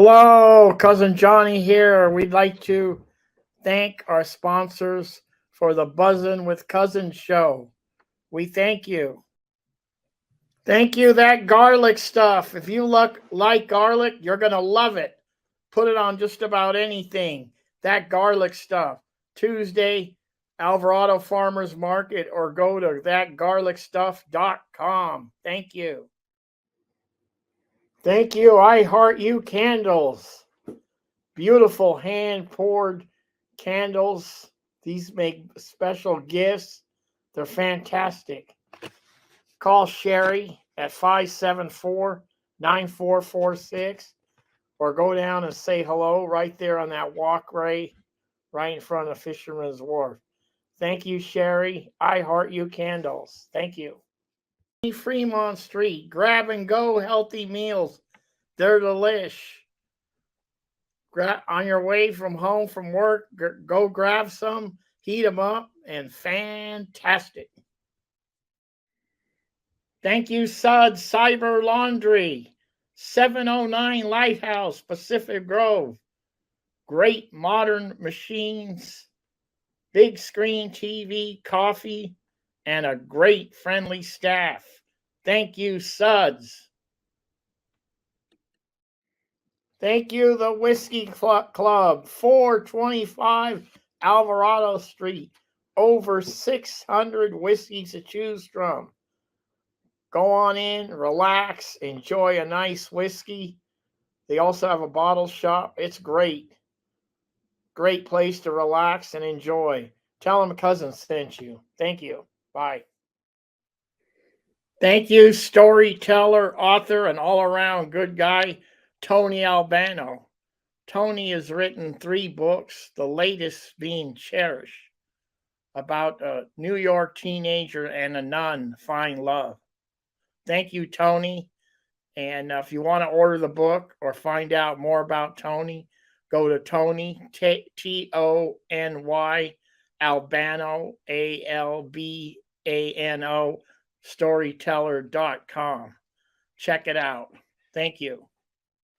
Hello, Cousin Johnny here. We'd like to thank our sponsors for the Buzzin' with Cousins show. We thank you. Thank you, that garlic stuff. If you like garlic, you're going to love it. Put it on just about anything. That garlic stuff. Tuesday, Alvarado Farmers Market, or go to thatgarlicstuff.com. Thank you. Thank you, I Heart You Candles. Beautiful hand poured candles. These make special gifts. They're fantastic. Call Sherry at 574-9446 or go down and say hello right there on that walkway right in front of Fisherman's Wharf. Thank you, Sherry. I Heart You Candles. Thank you. Fremont Street. Grab and go healthy meals. They're delish. On your way from home from work, go grab some, heat them up, and fantastic. Thank you, Suds Cyber Laundry, 709 Lighthouse, Pacific Grove. Great modern machines, big screen TV, coffee, and a great friendly staff. Thank you, Suds. Thank you, the Whiskey Club, 425 Alvarado Street. Over 600 whiskeys to choose from. Go on in, relax, enjoy a nice whiskey. They also have a bottle shop. It's great. Great place to relax and enjoy. Tell them a cousin sent you. Thank you. Bye. Thank you, storyteller, author, and all-around good guy, Tony Albano. Tony has written 3 books, the latest being Cherish, about a New York teenager and a nun find love. Thank you, Tony. And if you want to order the book or find out more about Tony, go to Tony, Tony, Albano, Albano, storyteller.com. Check it out. Thank you.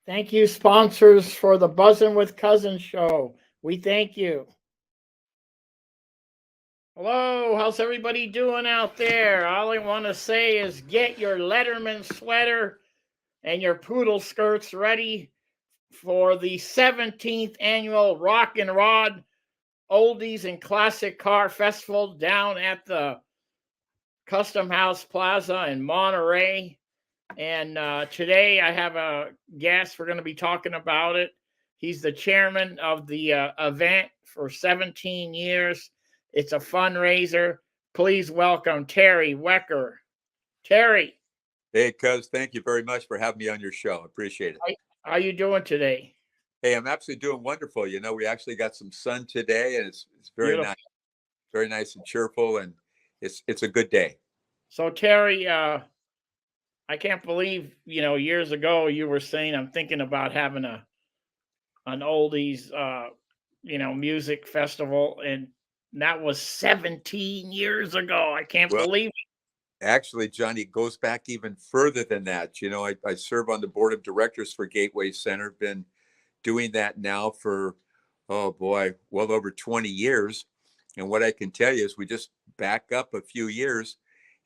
Thank you, sponsors, for the Buzzin' with Cousins show. We thank you. Hello, how's everybody doing out there? All I want to say is get your Letterman sweater and your poodle skirts ready for the 17th annual Rock and Rod Oldies and Classic Car Festival down at the Custom House Plaza in Monterey. And today I have a guest. We're going to be talking about it. He's the chairman of the event for 17 years. It's a fundraiser. Please welcome Terry Wecker. Terry. Hey, Cuz, thank you very much for having me on your show. Appreciate it. How you doing today? Hey, I'm absolutely doing wonderful. You know, we actually got some sun today, and it's very nice, very nice and cheerful, and it's a good day. So, Terry, I can't believe, years ago you were saying I'm thinking about having an oldies, music festival, and that was 17 years ago. I can't believe it. Actually, Johnny, it goes back even further than that. You know, I serve on the board of directors for Gateway Center. Been doing that now for, well over 20 years. And what I can tell you is we just back up a few years.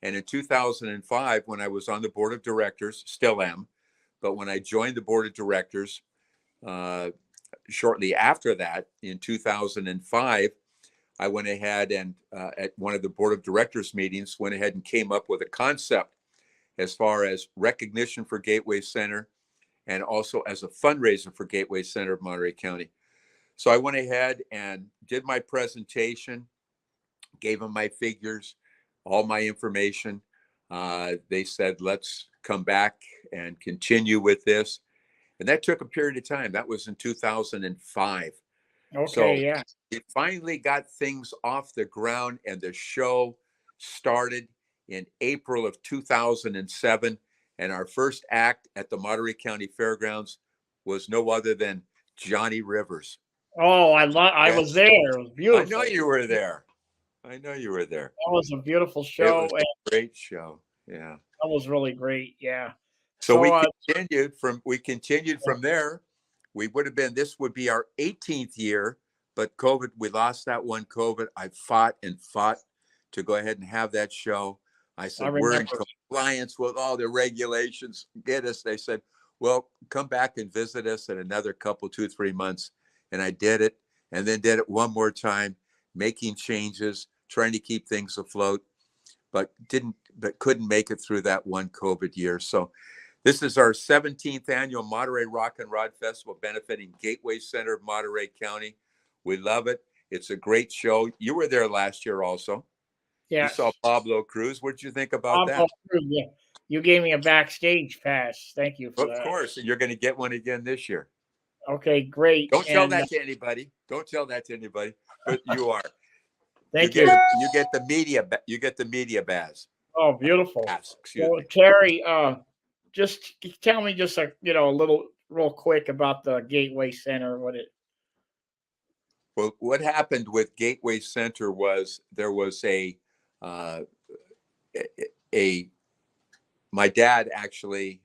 And in 2005, when I was on the board of directors, still am, but when I joined the board of directors, shortly after that, in 2005, I went ahead and at one of the board of directors meetings, went ahead and came up with a concept as far as recognition for Gateway Center and also as a fundraiser for Gateway Center of Monterey County. So I went ahead and did my presentation, gave them my figures, all my information. They said, let's come back and continue with this. And that took a period of time. That was in 2005. Okay, so yeah. It finally got things off the ground, and the show started in April of 2007. And our first act at the Monterey County Fairgrounds was no other than Johnny Rivers. Oh, I was there. It was beautiful. I know you were there. That was a beautiful show. It was a great show. Yeah. That was really great. Yeah. So we continued from there. this would be our 18th year, but COVID, we lost that one COVID. I fought and fought to go ahead and have that show. I said, we're in compliance with all the regulations. Get us. They said, well, come back and visit us in another couple, 2-3 months. And I did it, and then did it one more time, making changes, trying to keep things afloat, but couldn't make it through that one COVID year. So this is our 17th annual Monterey Rock and Rod Festival, benefiting Gateway Center of Monterey County. We love it. It's a great show. You were there last year also. Yes. You saw Pablo Cruz. What did you think about that? Cruz, yeah. You gave me a backstage pass. Thank you for that. Of course. And you're going to get one again this year. Okay, great. Don't tell that to anybody. Don't tell that to anybody. But you are. Thank you. You get the media. You get the media badge. Oh, beautiful. Excuse me. Terry, just tell me just a little real quick about the Gateway Center. Well, what happened with Gateway Center was there was my dad actually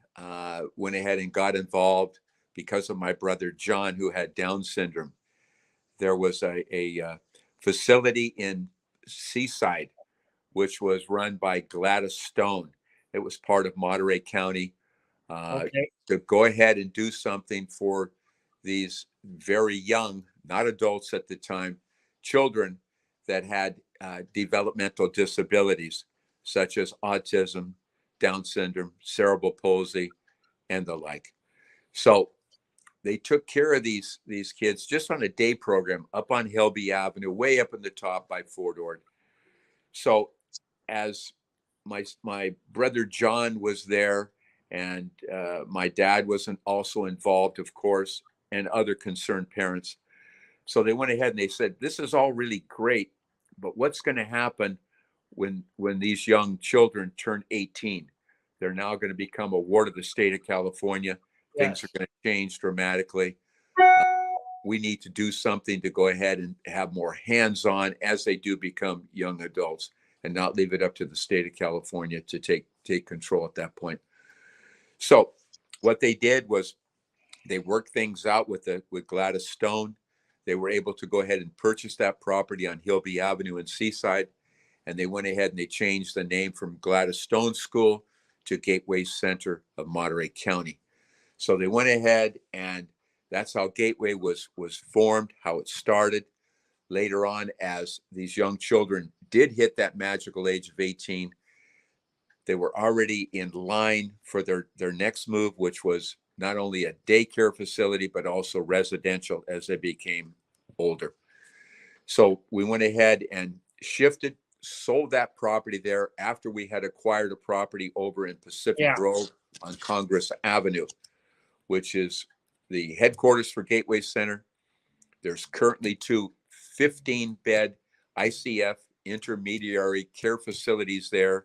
went ahead and got involved because of my brother John, who had Down syndrome. There was a facility in Seaside, which was run by Gladys Stone. It was part of Monterey County to go ahead and do something for these very young, not adults at the time, children that had developmental disabilities such as autism, Down syndrome, cerebral palsy, and the like. So they took care of these kids just on a day program up on Hilby Avenue, way up in the top by Fort Ord. So as my brother John was there, and my dad was also involved, of course, and other concerned parents. So they went ahead and they said, this is all really great, but what's going to happen when these young children turn 18? They're now going to become a ward of the state of California. Things are going to change dramatically. We need to do something to go ahead and have more hands-on as they do become young adults, and not leave it up to the state of California to take control at that point. So what they did was they worked things out with Gladys Stone. They were able to go ahead and purchase that property on Hilby Avenue in Seaside, and they went ahead and they changed the name from Gladys Stone School to Gateway Center of Monterey County. So they went ahead, and that's how Gateway was formed, how it started. Later on, as these young children did hit that magical age of 18, they were already in line for their next move, which was not only a daycare facility, but also residential as they became older. So we went ahead and sold that property there after we had acquired a property over in Pacific Grove on Congress Avenue, which is the headquarters for Gateway Center. There's currently 2 15-bed ICF intermediary care facilities there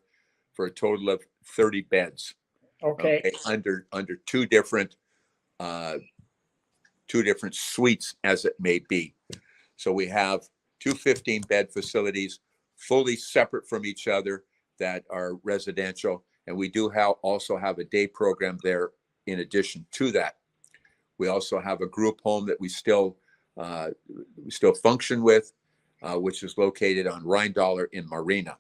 for a total of 30 beds. Okay. Under 2 different suites, as it may be. So we have 2 15-bed facilities fully separate from each other that are residential, and we do also have a day program there in addition to that. We also have a group home that we still function with, which is located on Rheindaler in Marina.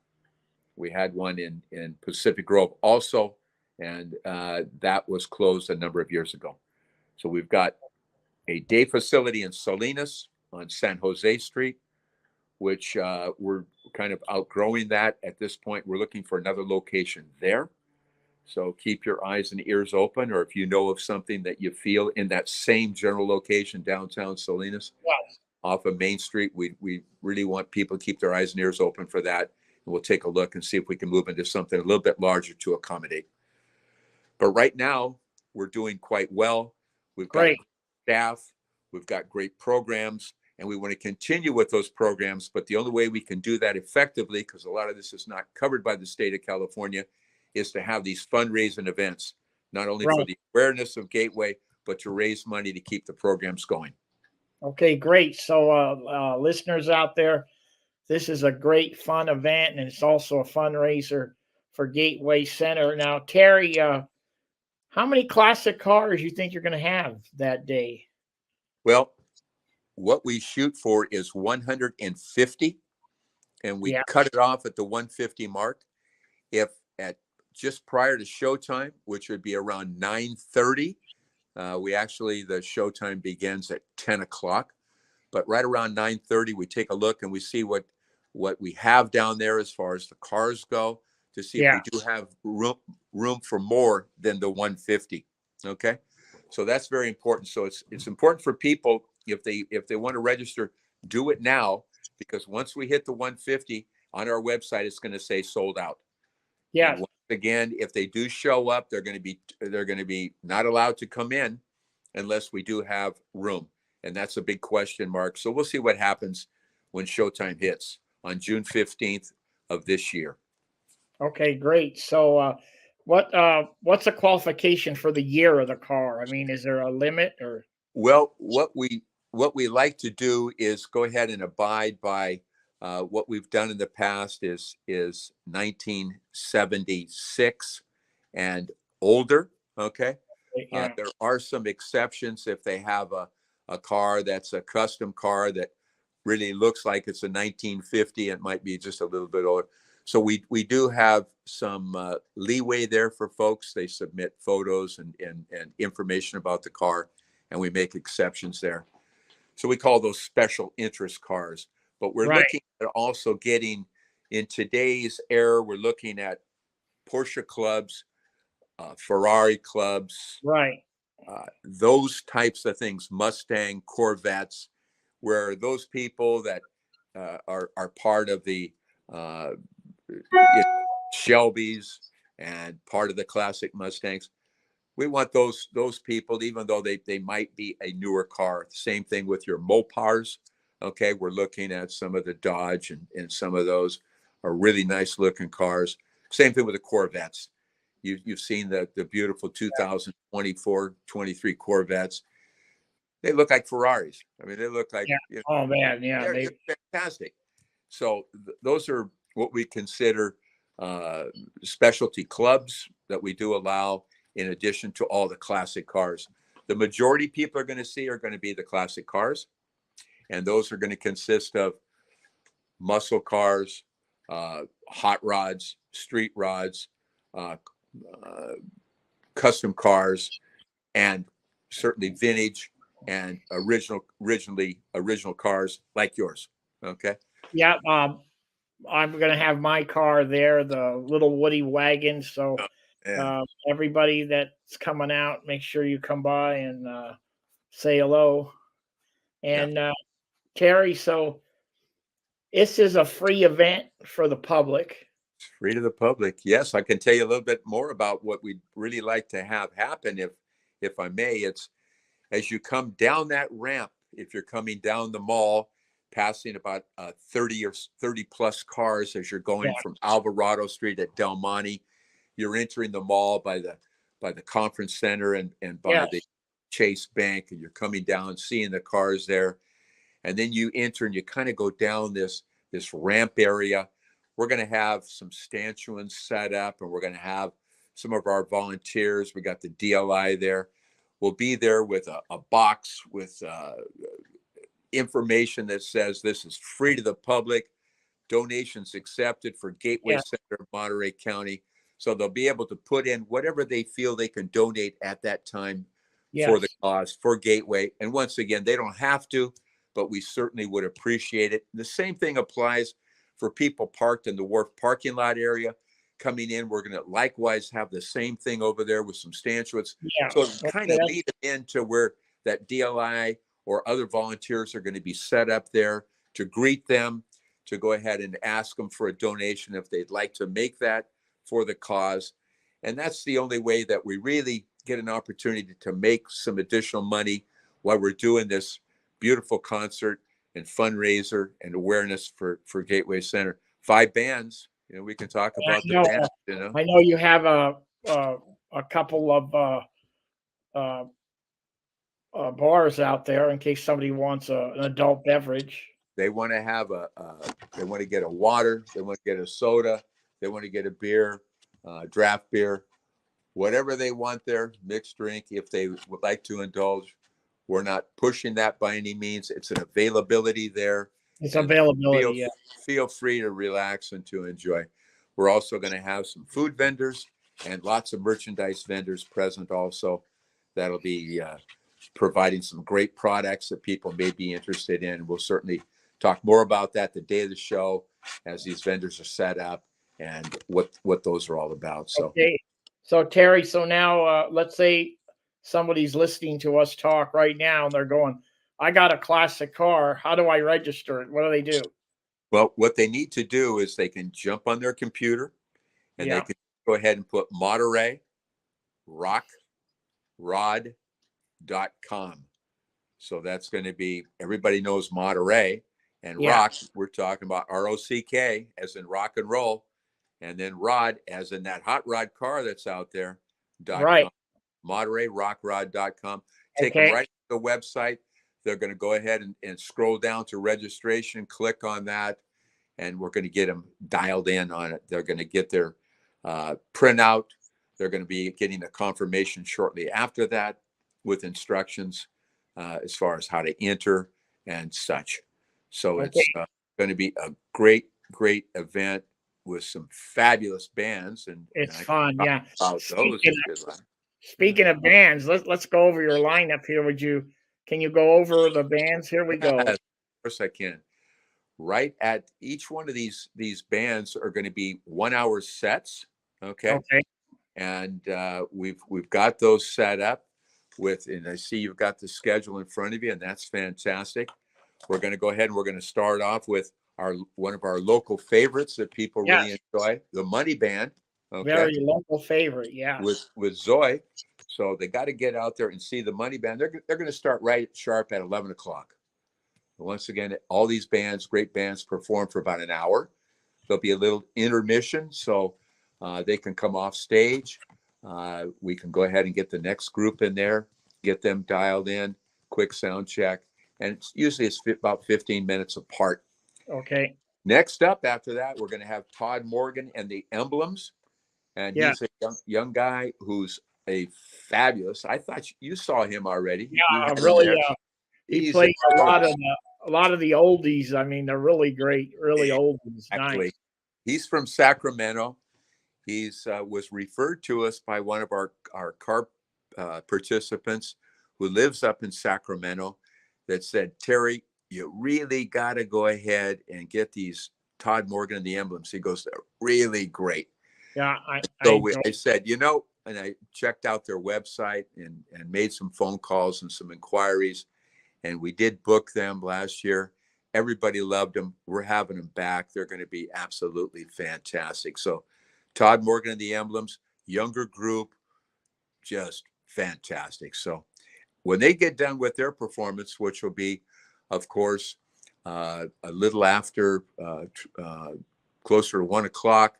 We had one in Pacific Grove also, and that was closed a number of years ago. So we've got a day facility in Salinas on San Jose Street, which we're kind of outgrowing that at this point. We're looking for another location there. So keep your eyes and ears open, or if you know of something that you feel in that same general location, downtown Salinas, off of Main Street, we really want people to keep their eyes and ears open for that. And we'll take a look and see if we can move into something a little bit larger to accommodate. But right now, we're doing quite well. We've got staff, we've got great programs, and we want to continue with those programs. But the only way we can do that effectively, because a lot of this is not covered by the state of California, is to have these fundraising events, not only for the awareness of Gateway, but to raise money to keep the programs going. Okay, great. So listeners out there, this is a great fun event, and it's also a fundraiser for Gateway Center. Now, Terry, how many classic cars you think you're going to have that day? Well, what we shoot for is 150, and we Yeah, cut it off at the 150 mark. If at just prior to showtime, which would be around 9:30, the showtime begins at 10 o'clock. But right around 9:30, we take a look and we see what we have down there as far as the cars go, to see if yeah, we do have room for more than the 150. Okay, so that's very important. So it's important for people, if they want to register, do it now, because once we hit the 150 on our website, it's going to say sold out. And yes. once again, if they do show up, they're going to be not allowed to come in unless we do have room. And that's a big question mark. So we'll see what happens when showtime hits on June 15th of this year. Okay, great. So, what's a qualification for the year of the car? I mean, is there a limit or? Well, what we like to do is go ahead and abide by what we've done in the past is 1976 and older. Okay. Yeah, There are some exceptions if they have a car that's a custom car that really looks like it's a 1950. It might be just a little bit older. So we do have some leeway there for folks. They submit photos and information about the car, and we make exceptions there. So we call those special interest cars. But we're right, looking at also getting, in today's era, we're looking at Porsche clubs, Ferrari clubs, right. those types of things, Mustang, Corvettes, where those people that are part of the uh, Shelbys and part of the classic Mustangs. We want those people, even though they might be a newer car. Same thing with your Mopars. Okay, we're looking at some of the Dodge, and some of those are really nice looking cars. Same thing with the Corvettes. You've seen the beautiful 2024, 23 Corvettes. They look like Ferraris. I mean, they look like, Yeah. Oh man, yeah. they're fantastic. So those are what we consider specialty clubs that we do allow, in addition to all the classic cars. The majority people are going to see are going to be the classic cars, and those are going to consist of muscle cars, hot rods, street rods, uh, uh, custom cars, and certainly vintage and original cars like yours. Okay. Yeah. I'm gonna have my car there, the little Woody wagon. So, Yeah. everybody that's coming out, make sure you come by and say hello. Yeah. And Terry, so this is a free event for the public. Free to the public. Yes, I can tell you a little bit more about what we'd really like to have happen, if I may. It's as you come down that ramp, if you're coming down the mall, passing about 30 or 30 plus cars as you're Yeah, going from Alvarado Street at Del Monte, you're entering the mall by the conference center and by the yes, Chase Bank, and you're coming down, seeing the cars there. And then you enter and you kind of go down this ramp area. We're going to have some stanchions set up, and we're going to have some of our volunteers. We got the DLI there. We'll be there with a box with information that says this is free to the public, donations accepted for Gateway yeah, Center of Monterey County. So they'll be able to put in whatever they feel they can donate at that time for the yes, cause, for Gateway. And once again, they don't have to, but we certainly would appreciate it. The same thing applies for people parked in the wharf parking lot area. Coming in, we're going to likewise have the same thing over there with some stanchions. yeah. So kind Okay, of lead it into where that DLI or other volunteers are going to be set up there to greet them, to go ahead and ask them for a donation if they'd like to make that for the cause. And that's the only way that we really get an opportunity to make some additional money while we're doing this beautiful concert and fundraiser and awareness for Gateway Center. 5 bands, we can talk I about the know. band. I know you have a a couple of uh, bars out there in case somebody wants an adult beverage. They want to have they want to get a water, they want to get a soda, they want to get a beer, draft beer, whatever they want there, mixed drink. If they would like to indulge, We're not pushing that by any means. It's an availability there. It's And availability. feel, Yeah. feel free to relax and to enjoy. We're also going to have some food vendors and lots of merchandise vendors present also. That'll be providing some great products that people may be interested in. We'll certainly talk more about that the day of the show as these vendors are set up and what those are all about. So, okay. So Terry, so now let's say somebody's listening to us talk right now and they're going, I got a classic car. How do I register it? What do they do? well, what they need to do is they can jump on their computer and they Yeah. can go ahead and put Monterey Rock Rod .com. So that's going to be, everybody knows Monterey, and Yeah. rock, we're talking about ROCK as in rock and roll, and then rod as in that hot rod car that's out there Right. .com. MontereyRockRod.com. Take them Okay. right to the website. They're going to go ahead and scroll down to registration, click on that, and we're going to get them dialed in on it. They're going to get their printout. They're going to be getting a confirmation shortly after that with instructions as far as how to enter and such. So Okay. it's going to be a great, great event with some fabulous bands. And It's I can fun. talk Yeah. about those Speaking if you'd like. speaking of bands, let's go over your lineup here. Can you go over the bands? Here we Yes, go. of course I can. Right at each one of these bands are going to be 1 hour sets. Okay. Okay. And we've got those set up with, and I see you've got the schedule in front of you, and that's fantastic. We're going to go ahead and we're going to start off with our one of our local favorites that people Yes. really enjoy, the Money Band. Okay, Very local favorite. Yes. with Zoe. So they got to get out there and see the Money Band. They're going to start right sharp at 11 o'clock. Once again, all these bands, great bands, perform for about an hour. There'll be a little intermission, so they can come off stage. We can go ahead and get the next group in there, get them dialed in, quick sound check, and it's about 15 minutes apart. Okay. Next up after that, we're going to have Todd Morgan and the Emblems, and Yeah. he's a young guy who's a fabulous. I thought you saw him already. You Yeah. had him Really. there. He He's plays incredible. a lot of the oldies. I mean, they're really great. Really oldies. Exactly. Nice. He's from Sacramento. He's was referred to us by one of our car participants who lives up in Sacramento that said, Terry, you really got to go ahead and get these Todd Morgan and the Emblems. He goes, they're really great. Yeah. I So enjoy. I said, and I checked out their website and made some phone calls and some inquiries. And we did book them last year. Everybody loved them. We're having them back. They're going to be absolutely fantastic. So Todd Morgan and the Emblems, younger group, just fantastic. So when they get done with their performance, which will be, of course, a little after, closer to 1 o'clock,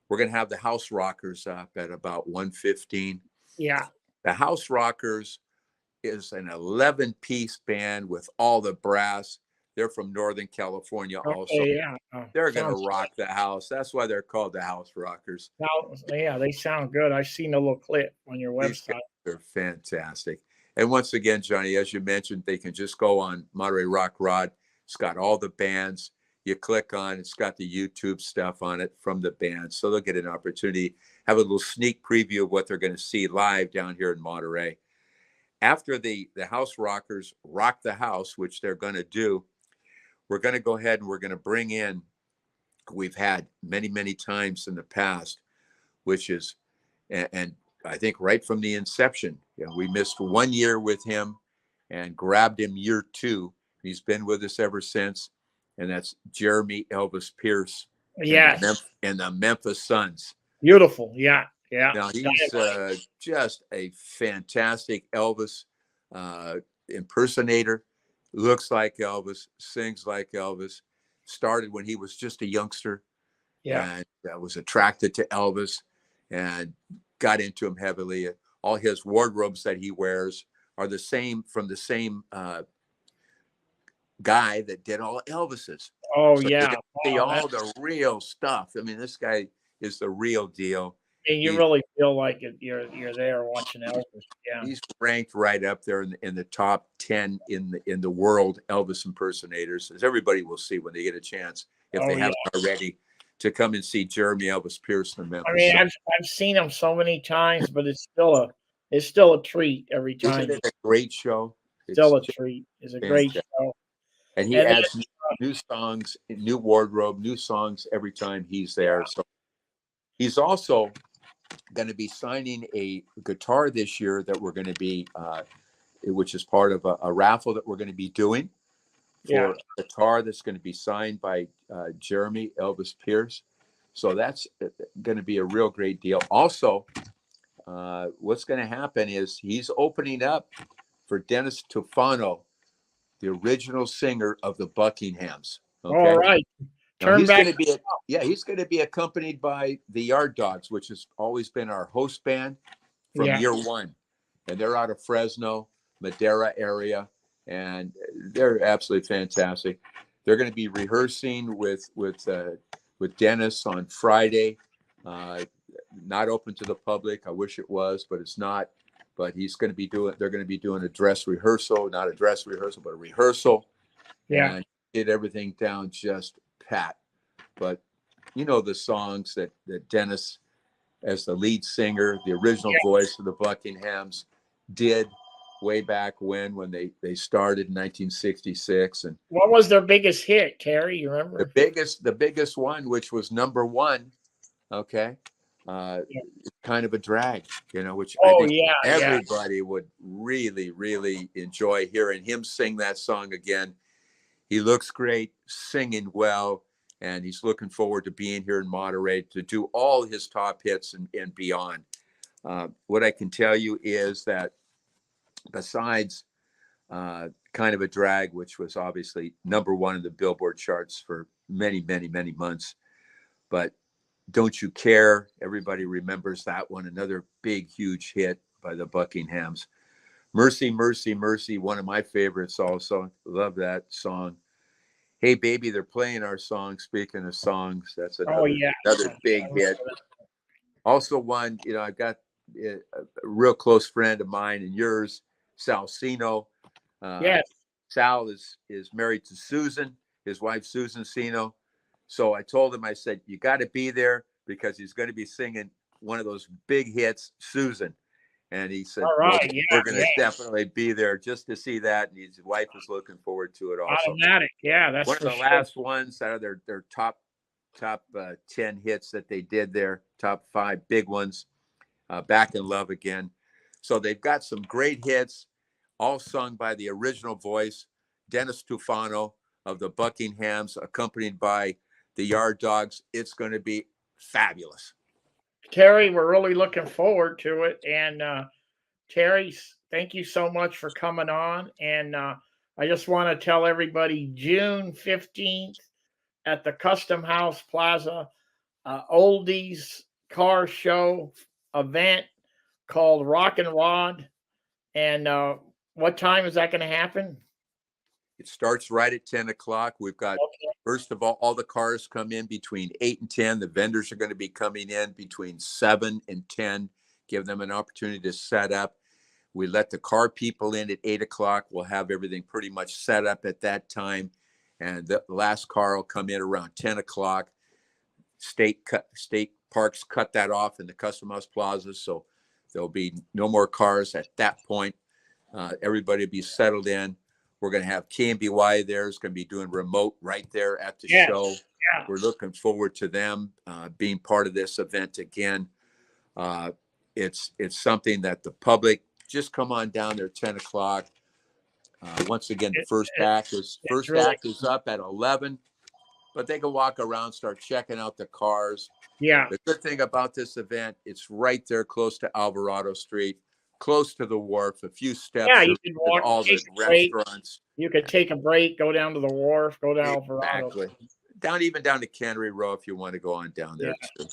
we're going to have the House Rockers up at about 1:15. Yeah. The House Rockers is an 11-piece band with all the brass. They're from Northern California also. Okay. Yeah. They're going Sounds to rock the house. That's why they're called the House Rockers. Yeah, they sound good. I've seen a little clip on your These guys website. are fantastic. And once again, Johnny, as you mentioned, they can just go on Monterey Rock Rod. It's got all the bands. You click on, it's got the YouTube stuff on it from the band. So they'll get an opportunity, have a little sneak preview of what they're going to see live down here in Monterey. After the House Rockers rock the house, which they're going to do, we're going to go ahead and we're going to bring in, we've had many, many times in the past, which is, and I think right from the inception, we missed 1 year with him and grabbed him year 2. He's been with us ever since. And that's Jeremy Elvis Pierce Yes. and the Memphis Suns. Beautiful. Yeah. Yeah. Now he's just a fantastic Elvis impersonator. Looks like Elvis, sings like Elvis. Started when he was just a youngster, Yeah. and was attracted to Elvis, and got into him heavily. All his wardrobes that he wears are the same from the same guy that did all Elvis's. Oh So you're yeah. going to see Wow, all the real stuff. I mean, this guy is the real deal. And you He's really feel like it, you're there watching Elvis. Yeah. he's ranked right up there in the top 10 in the world Elvis impersonators, as everybody will see when they get a chance, if Oh they yeah. haven't already, to come and see Jeremy Elvis Pierce in I Memphis. mean, So, I've seen him so many times, but it's still a treat every isn't time. it a great show? It's Still a just treat. It's a great fantastic. show. And he And then, adds new songs, new wardrobe, new songs every time he's there. So he's also going to be signing a guitar this year that we're going to be, which is part of a raffle that we're going to be doing yeah, for a guitar that's going to be signed by Jeremy Elvis Pierce. So that's going to be a real great deal. Also, what's going to happen is he's opening up for Dennis Tufano, the original singer of the Buckinghams. all Okay. right. Now Turn he's back. going to be he's going to be accompanied by the Yard Dogs, which has always been our host band from Yeah, year one, and they're out of Fresno, Madera area, and they're absolutely fantastic. They're going to be rehearsing with Dennis on Friday. Not open to the public. I wish it was, but it's not. But they're going to be doing a dress rehearsal, not a dress rehearsal, but a rehearsal, yeah, and get everything down just pat. But you know the songs that Dennis, as the lead singer, the original yeah. voice of the Buckinghams, did way back when they started in 1966. And What was their biggest hit, Terry? You remember? the biggest one, which was number one, okay, Yeah. kind of a drag, which I Oh think yeah, yeah, everybody would really, really enjoy hearing him sing that song again. He looks great, singing well, and he's looking forward to being here in Monterey to do all his top hits and beyond. What I can tell you is that besides Kind of a Drag, which was obviously number one in the Billboard charts for many, many, many months, but Don't You Care, everybody remembers that one, another big, huge hit by the Buckinghams. Mercy, Mercy, Mercy, one of my favorites also. Love that song. Hey Baby, they're playing our song. Speaking of songs, that's oh another yeah. another big hit. Also one, I've got a real close friend of mine and yours, Sal Sino. Uh, Yes. Sal is married to Susan, his wife Susan Sino. So I told him, I said, you got to be there because he's going to be singing one of those big hits, Susan. And he said, All well, right. Yeah, we're going yeah. to definitely be there just to see that. And his wife is looking forward to it also. Automatic. Yeah, that's One of for the sure. last ones out of their top 10 hits that they did there, top 5 big ones, Back in Love Again. So they've got some great hits, all sung by the original voice, Dennis Tufano of the Buckinghams, accompanied by the Yard Dogs. It's going to be fabulous. Terry, we're really looking forward to it. And Terry, thank you so much for coming on. And I just want to tell everybody June 15th at the Custom House Plaza, oldies car show event called Rock and Rod. And what time is that going to happen? It starts right at 10 o'clock. We've got, Okay. first of all the cars come in between 8 and 10. The vendors are going to be coming in between 7 and 10, give them an opportunity to set up. We let the car people in at 8 o'clock. We'll have everything pretty much set up at that time. And the last car will come in around 10 o'clock. State parks cut that off in the Custom House Plaza. So there'll be no more cars at that point. Everybody will be settled in. We're going to have KMBY there. It's going to be doing remote right there at the Yes. show. Yeah. We're looking forward to them being part of this event again. It's something that the public, just come on down there 10 o'clock. Once again, the first act is up at 11, but they can walk around, start checking out the cars. Yeah. The good thing about this event, it's right there close to Alvarado Street, close to the wharf, a few steps Yeah, you to can walk, all the take a break. restaurants. You could take a break, go down to the wharf, go down Alvarado. Exactly. Even down to Monterey Row if you want to go on down there. Yeah.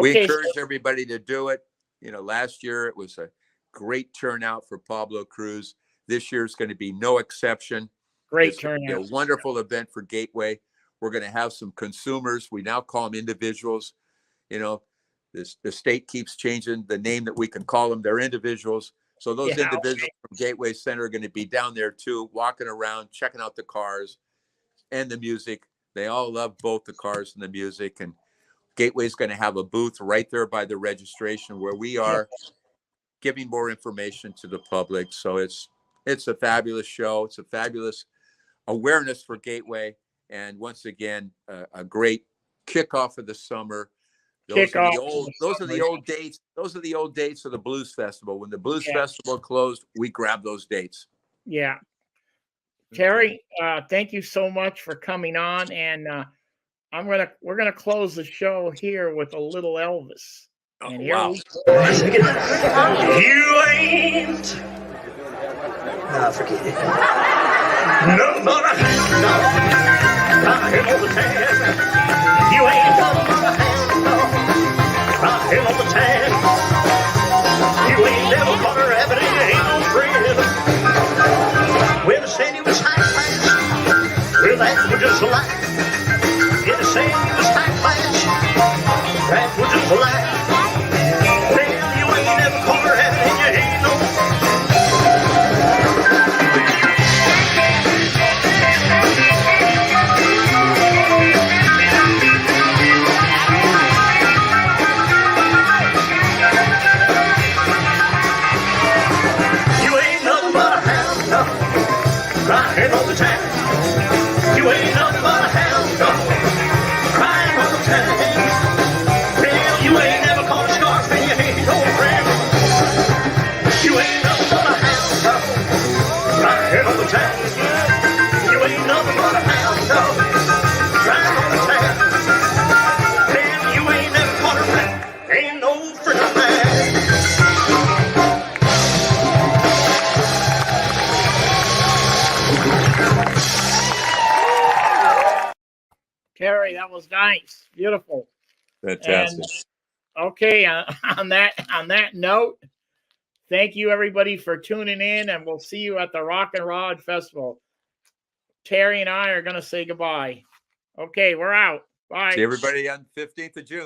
We Okay, encourage everybody to do it. Last year it was a great turnout for Pablo Cruz. This year is going to be no exception. great It's going to be turnout. a wonderful event for Gateway. We're going to have some consumers. We now call them individuals. the state keeps changing the name that we can call them. They're individuals. So those individuals from Gateway Center are going to be down there too, walking around, checking out the cars and the music. They all love both the cars and the music. And Gateway's going to have a booth right there by the registration where we are giving more information to the public. So it's a fabulous show. It's a fabulous awareness for Gateway. And once again, a great kickoff of the summer. Those are the old dates. Those are the old dates of the Blues Festival. When the Blues Festival closed, we grabbed those dates. Yeah. Terry, thank you so much for coming on. And we're gonna close the show here with a little Elvis. And here we go. You ain't. Forget it. No, not a hand, no. Crying all the time. You ain't no not a hand, no. Crying all the time. You ain't never caught a rabbit and you ain't no friend. When I said you was high class, well, that was just a lie. When I said you was high class, that was just a lie. Well, you ain't never caught a rabbit and you ain't no crying all the time. You ain't nothing but a hound dog, crying all the time. Well, you ain't never caught a scarf and you ain't no friend. You ain't nothing but a hound dog, crying all the time. You ain't nothing but a hound dog, crying all the time. Well, you ain't never caught a rat, ain't no friend of mine. Terry, that was nice. Beautiful. Fantastic. And, okay, on that note, thank you everybody for tuning in, and we'll see you at the Rock and Rod Festival. Terry and I are going to say goodbye. Okay, we're out. Bye. See everybody on 15th of June.